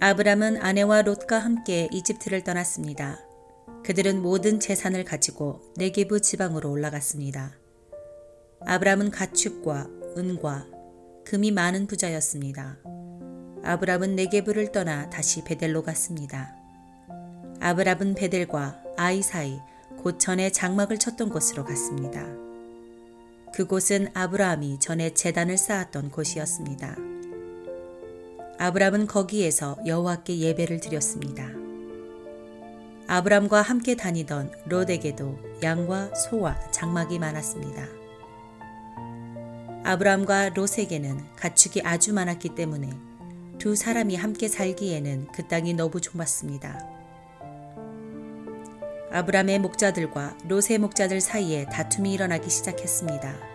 아브람은 아내와 롯과 함께 이집트를 떠났습니다. 그들은 모든 재산을 가지고 네게브 지방으로 올라갔습니다. 아브람은 가축과 은과 금이 많은 부자였습니다. 아브람은 네게브를 떠나 다시 베델로 갔습니다. 아브람은 베델과 아이 사이 곧 전에 장막을 쳤던 곳으로 갔습니다. 그곳은 아브라함이 전에 제단을 쌓았던 곳이었습니다. 아브람은 거기에서 여호와께 예배를 드렸습니다. 아브람과 함께 다니던 롯에게도 양과 소와 장막이 많았습니다. 아브람과 롯에게는 가축이 아주 많았기 때문에 두 사람이 함께 살기에는 그 땅이 너무 좁았습니다. 아브람의 목자들과 롯의 목자들 사이에 다툼이 일어나기 시작했습니다.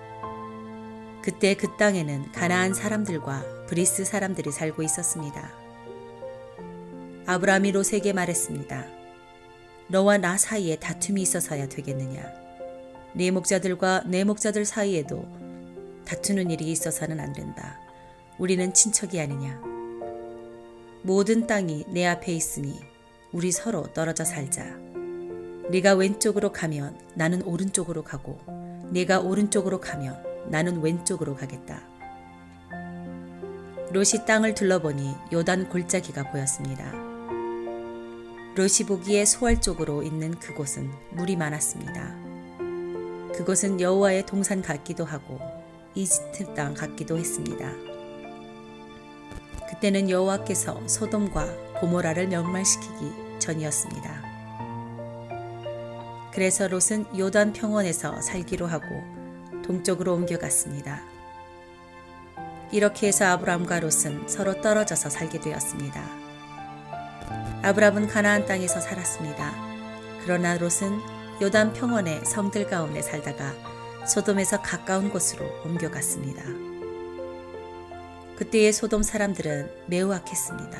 그때 그 땅에는 가나안 사람들과 브리스 사람들이 살고 있었습니다. 아브람이 롯에게 말했습니다. 너와 나 사이에 다툼이 있어서야 되겠느냐? 네 목자들과 내 목자들 사이에도 다투는 일이 있어서는 안 된다. 우리는 친척이 아니냐? 모든 땅이 내 앞에 있으니 우리 서로 떨어져 살자. 네가 왼쪽으로 가면 나는 오른쪽으로 가고 네가 오른쪽으로 가면 나는 왼쪽으로 가겠다. 롯이 땅을 둘러보니 요단 골짜기가 보였습니다. 롯이 보기에 소알 쪽으로 있는 그곳은 물이 많았습니다. 그곳은 여호와의 동산 같기도 하고 이집트 땅 같기도 했습니다. 그때는 여호와께서 소돔과 고모라를 멸망시키기 전이었습니다. 그래서 롯은 요단 평원에서 살기로 하고 동쪽으로 옮겨갔습니다. 이렇게 해서 아브람과 롯은 서로 떨어져서 살게 되었습니다. 아브람은 가나안 땅에서 살았습니다. 그러나 롯은 요단 평원의 성들 가운데 살다가 소돔에서 가까운 곳으로 옮겨갔습니다. 그때의 소돔 사람들은 매우 악했습니다.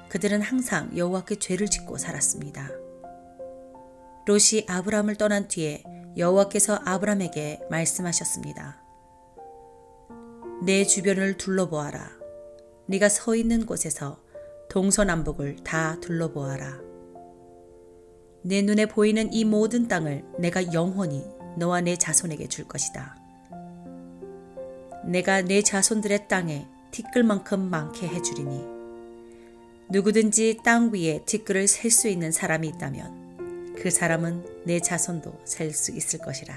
그들은 항상 여호와께 죄를 짓고 살았습니다. 롯이 아브람을 떠난 뒤에 여호와께서 아브람에게 말씀하셨습니다. 내 주변을 둘러보아라. 네가 서 있는 곳에서 동서남북을 다 둘러보아라. 내 눈에 보이는 이 모든 땅을 내가 영원히 너와 내 자손에게 줄 것이다. 내가 내 자손들의 땅에 티끌만큼 많게 해주리니 누구든지 땅 위에 티끌을 셀 수 있는 사람이 있다면 그 사람은 내 자손도 셀 수 있을 것이라.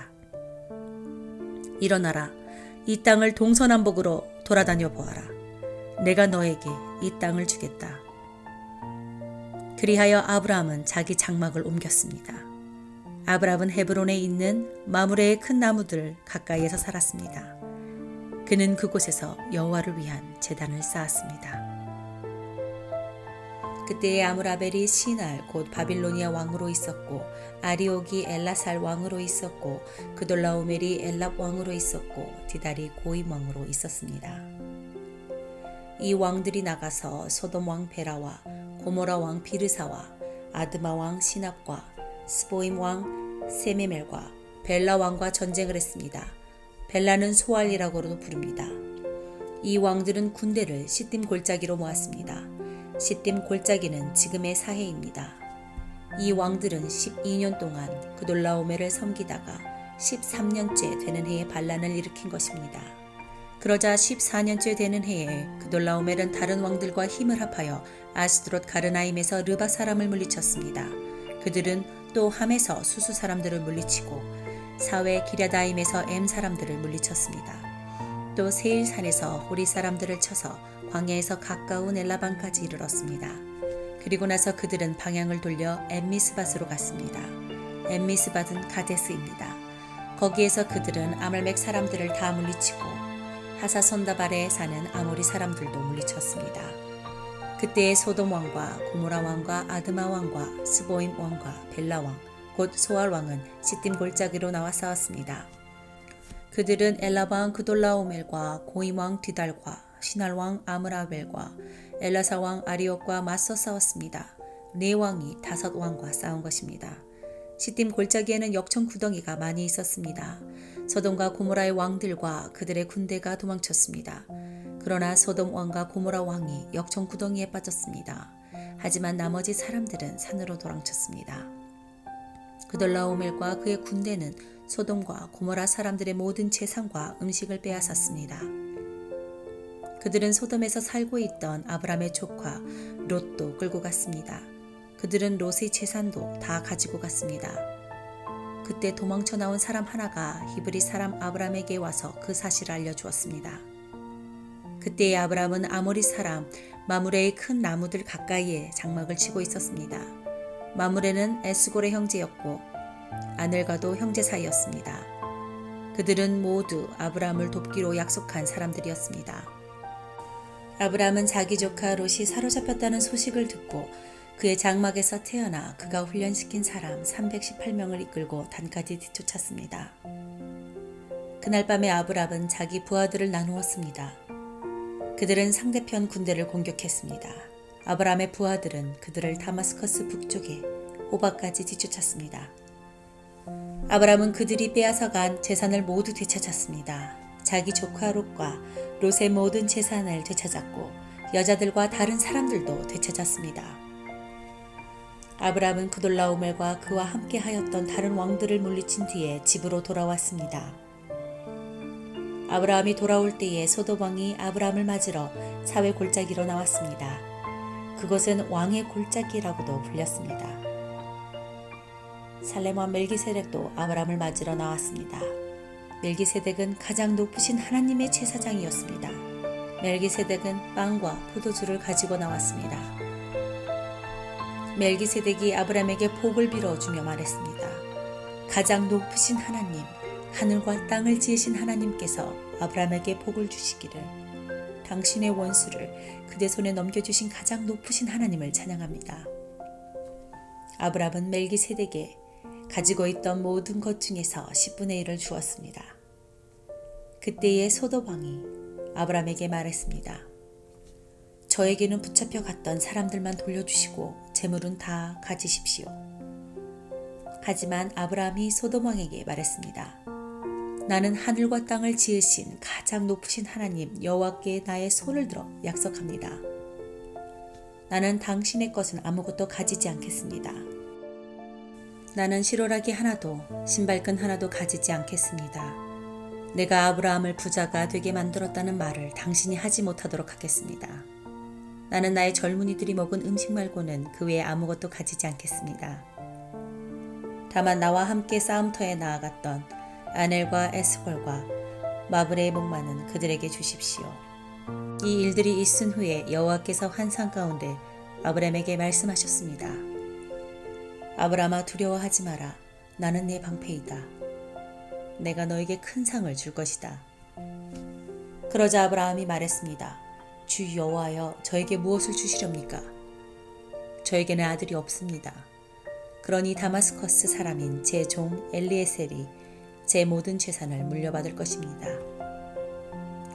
일어나라. 이 땅을 동서남북으로 돌아다녀 보아라. 내가 너에게 이 땅을 주겠다. 그리하여 아브라함은 자기 장막을 옮겼습니다. 아브라함은 헤브론에 있는 마므레의 큰 나무들 가까이에서 살았습니다. 그는 그곳에서 여호와를 위한 제단을 쌓았습니다. 그때의 아므라벨이 시날 곧 바빌로니아 왕으로 있었고 아리옥이 엘라살 왕으로 있었고 그돌라오멜이 엘랍 왕으로 있었고 디달이 고임 왕으로 있었습니다. 이 왕들이 나가서 소돔 왕 베라와 고모라 왕 비르사와 아드마 왕 시납과 스보임 왕 세메멜과 벨라 왕과 전쟁을 했습니다. 벨라는 소알이라고도 부릅니다. 이 왕들은 군대를 시딤 골짜기로 모았습니다. 시딤 골짜기는 지금의 사해입니다. 이 왕들은 12년 동안 그돌라오멜을 섬기다가 13년째 되는 해에 반란을 일으킨 것입니다. 그러자 14년째 되는 해에 그돌라오멜은 다른 왕들과 힘을 합하여 아스드롯 가르나임에서 르바 사람을 물리쳤습니다. 그들은 또 함에서 수수 사람들을 물리치고 사웨 기랴다임에서 엠 사람들을 물리쳤습니다. 또 세일산에서 호리 사람들을 쳐서 광야에서 가까운 엘라반까지 이르렀습니다. 그리고 나서 그들은 방향을 돌려 엠미스밧으로 갔습니다. 엠미스밧은 가데스입니다. 거기에서 그들은 아말렉 사람들을 다 물리치고 하사손다발에 사는 아모리 사람들도 물리쳤습니다. 그때의 소돔 왕과 고모라 왕과 아드마 왕과 스보임 왕과 벨라 왕, 곧 소알 왕은 시딤 골짜기로 나와 싸웠습니다. 그들은 엘랍 왕 그돌라오멜과 고임 왕 디달과 시날 왕 아므라벨과 엘라사 왕 아리옥과 맞서 싸웠습니다. 네 왕이 5 왕과 싸운 것입니다. 시딤 골짜기에는 역청 구덩이가 많이 있었습니다. 소돔과 고모라의 왕들과 그들의 군대가 도망쳤습니다. 그러나 소돔 왕과 고모라 왕이 역청 구덩이에 빠졌습니다. 하지만 나머지 사람들은 산으로 도망쳤습니다. 그돌라오멜과 그의 군대는 소돔과 고모라 사람들의 모든 재산과 음식을 빼앗았습니다. 그들은 소돔에서 살고 있던 아브람의 조카 롯도 끌고 갔습니다. 그들은 롯의 재산도 다 가지고 갔습니다. 그때 도망쳐 나온 사람 하나가 히브리 사람 아브람에게 와서 그 사실을 알려주었습니다. 그때의 아브람은 아모리 사람 마므레의 큰 나무들 가까이에 장막을 치고 있었습니다. 마므레는 에스골의 형제였고 아넬과도 형제 사이였습니다. 그들은 모두 아브람을 돕기로 약속한 사람들이었습니다. 아브람은 자기 조카 롯이 사로잡혔다는 소식을 듣고 그의 장막에서 태어나 그가 훈련시킨 사람 318명을 이끌고 단까지 뒤쫓았습니다. 그날 밤에 아브람은 자기 부하들을 나누었습니다. 그들은 상대편 군대를 공격했습니다. 아브람의 부하들은 그들을 다마스커스 북쪽에 호바까지 뒤쫓았습니다. 아브람은 그들이 빼앗아간 재산을 모두 되찾았습니다. 자기 조카 롯과 롯의 모든 재산을 되찾았고 여자들과 다른 사람들도 되찾았습니다. 아브람은 그돌라오멜과 그와 함께 하였던 다른 왕들을 물리친 뒤에 집으로 돌아왔습니다. 아브라함이 돌아올 때에 소돔 왕이 아브람을 맞으러 사회 골짜기로 나왔습니다. 그곳은 왕의 골짜기라고도 불렸습니다. 살렘 왕 멜기세덱도 아브람을 맞으러 나왔습니다. 멜기세덱은 가장 높으신 하나님의 제사장이었습니다. 멜기세덱은 빵과 포도주를 가지고 나왔습니다. 멜기세덱이 아브람에게 복을 빌어주며 말했습니다. 가장 높으신 하나님, 하늘과 땅을 지으신 하나님께서 아브람에게 복을 주시기를, 당신의 원수를 그대 손에 넘겨주신 가장 높으신 하나님을 찬양합니다. 아브람은 멜기세덱에 가지고 있던 모든 것 중에서 10분의 1을 주었습니다. 그때의 소돔 왕이 아브람에게 말했습니다. 저에게는 붙잡혀 갔던 사람들만 돌려주시고 재물은 다 가지십시오. 하지만 아브람이 소돔 왕에게 말했습니다. 나는 하늘과 땅을 지으신 가장 높으신 하나님 여호와께 나의 손을 들어 약속합니다. 나는 당신의 것은 아무것도 가지지 않겠습니다. 나는 시로라기 하나도 신발끈 하나도 가지지 않겠습니다. 내가 아브라함을 부자가 되게 만들었다는 말을 당신이 하지 못하도록 하겠습니다. 나는 나의 젊은이들이 먹은 음식 말고는 그 외에 아무것도 가지지 않겠습니다. 다만 나와 함께 싸움터에 나아갔던 아넬과 에스골과 마브레의 목마는 그들에게 주십시오. 이 일들이 있은 후에 여호와께서 환상 가운데 아브람에게 말씀하셨습니다. 아브람아, 두려워하지 마라. 나는 네 방패이다. 내가 너에게 큰 상을 줄 것이다. 그러자 아브라함이 말했습니다. 주 여호와여, 저에게 무엇을 주시렵니까? 저에게는 아들이 없습니다. 그러니 다마스커스 사람인 제 종 엘리에셀이 제 모든 재산을 물려받을 것입니다.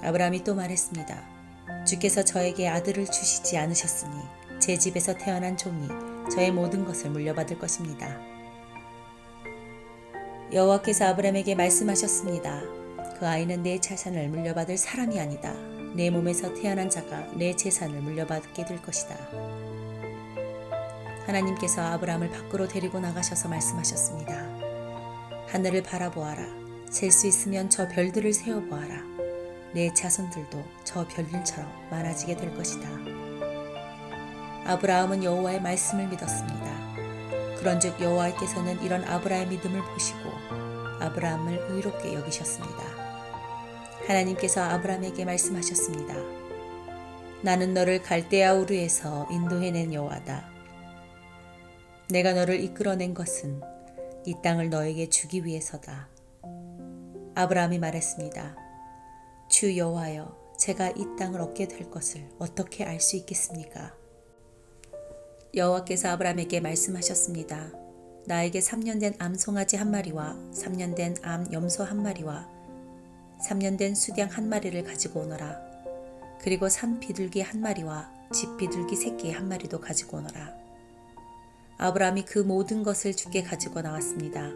아브라함이 또 말했습니다. 주께서 저에게 아들을 주시지 않으셨으니 제 집에서 태어난 종이 저의 모든 것을 물려받을 것입니다. 여호와께서 아브람에게 말씀하셨습니다. 그 아이는 내 재산을 물려받을 사람이 아니다. 내 몸에서 태어난 자가 내 재산을 물려받게 될 것이다. 하나님께서 아브람을 밖으로 데리고 나가셔서 말씀하셨습니다. 하늘을 바라보아라. 셀 수 있으면 저 별들을 세어보아라. 내 자손들도 저 별들처럼 많아지게 될 것이다. 아브라함은 여호와의 말씀을 믿었습니다. 그런즉 여호와께서는 이런 아브라함의 믿음을 보시고 아브라함을 의롭게 여기셨습니다. 하나님께서 아브라함에게 말씀하셨습니다. 나는 너를 갈대아 우르에서 인도해낸 여호와다. 내가 너를 이끌어낸 것은 이 땅을 너에게 주기 위해서다. 아브라함이 말했습니다. 주 여호와여, 제가 이 땅을 얻게 될 것을 어떻게 알 수 있겠습니까? 여호와께서 아브라함에게 말씀하셨습니다. 나에게 3년 된 암송아지 한 마리와 3년 된 암 염소 한 마리와 3년 된 수량 한 마리를 가지고 오너라. 그리고 산 비둘기 한 마리와 집 비둘기 새끼 한 마리도 가지고 오너라. 아브라함이 그 모든 것을 주께 가지고 나왔습니다.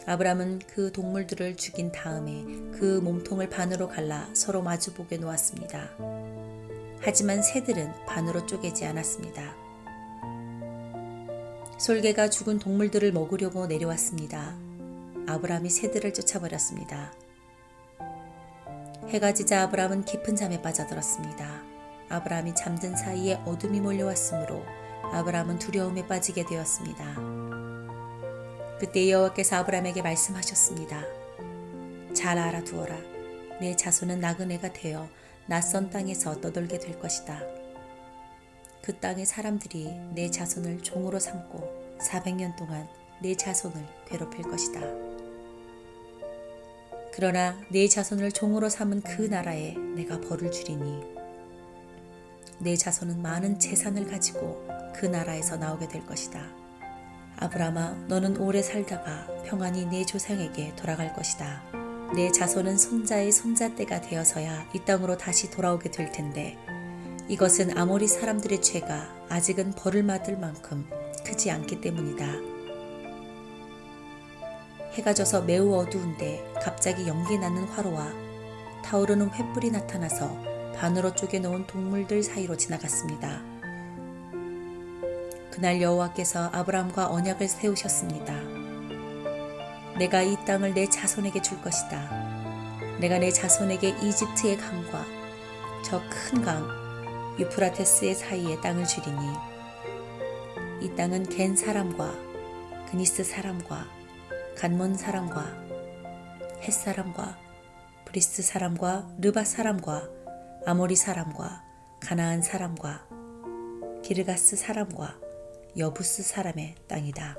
아브람은 그 동물들을 죽인 다음에 그 몸통을 반으로 갈라 서로 마주보게 놓았습니다. 하지만 새들은 반으로 쪼개지 않았습니다. 솔개가 죽은 동물들을 먹으려고 내려왔습니다. 아브람이 새들을 쫓아버렸습니다. 해가 지자 아브람은 깊은 잠에 빠져들었습니다. 아브람이 잠든 사이에 어둠이 몰려왔으므로 아브람은 두려움에 빠지게 되었습니다. 그때 여호와께서 아브람에게 말씀하셨습니다. 잘 알아두어라. 내 자손은 나그네가 되어 낯선 땅에서 떠돌게 될 것이다. 그 땅의 사람들이 내 자손을 종으로 삼고 400년 동안 내 자손을 괴롭힐 것이다. 그러나 내 자손을 종으로 삼은 그 나라에 내가 벌을 주리니 내 자손은 많은 재산을 가지고 그 나라에서 나오게 될 것이다. 아브라함아, 너는 오래 살다가 평안히 내 조상에게 돌아갈 것이다. 내 자손은 손자의 손자 때가 되어서야 이 땅으로 다시 돌아오게 될 텐데 이것은 아모리 사람들의 죄가 아직은 벌을 받을 만큼 크지 않기 때문이다. 해가 져서 매우 어두운데 갑자기 연기 나는 화로와 타오르는 횃불이 나타나서 반으로 쪼개놓은 동물들 사이로 지나갔습니다. 그날 여호와께서 아브람과 언약을 세우셨습니다. 내가 이 땅을 내 자손에게 줄 것이다. 내가 내 자손에게 이집트의 강과 저 큰 강 유프라테스의 사이의 땅을 주리니 이 땅은 겐 사람과 그니스 사람과 간몬 사람과 헷 사람과 브리스 사람과 르바 사람과 아모리 사람과 가나안 사람과 기르가스 사람과 여부스 사람의 땅이다.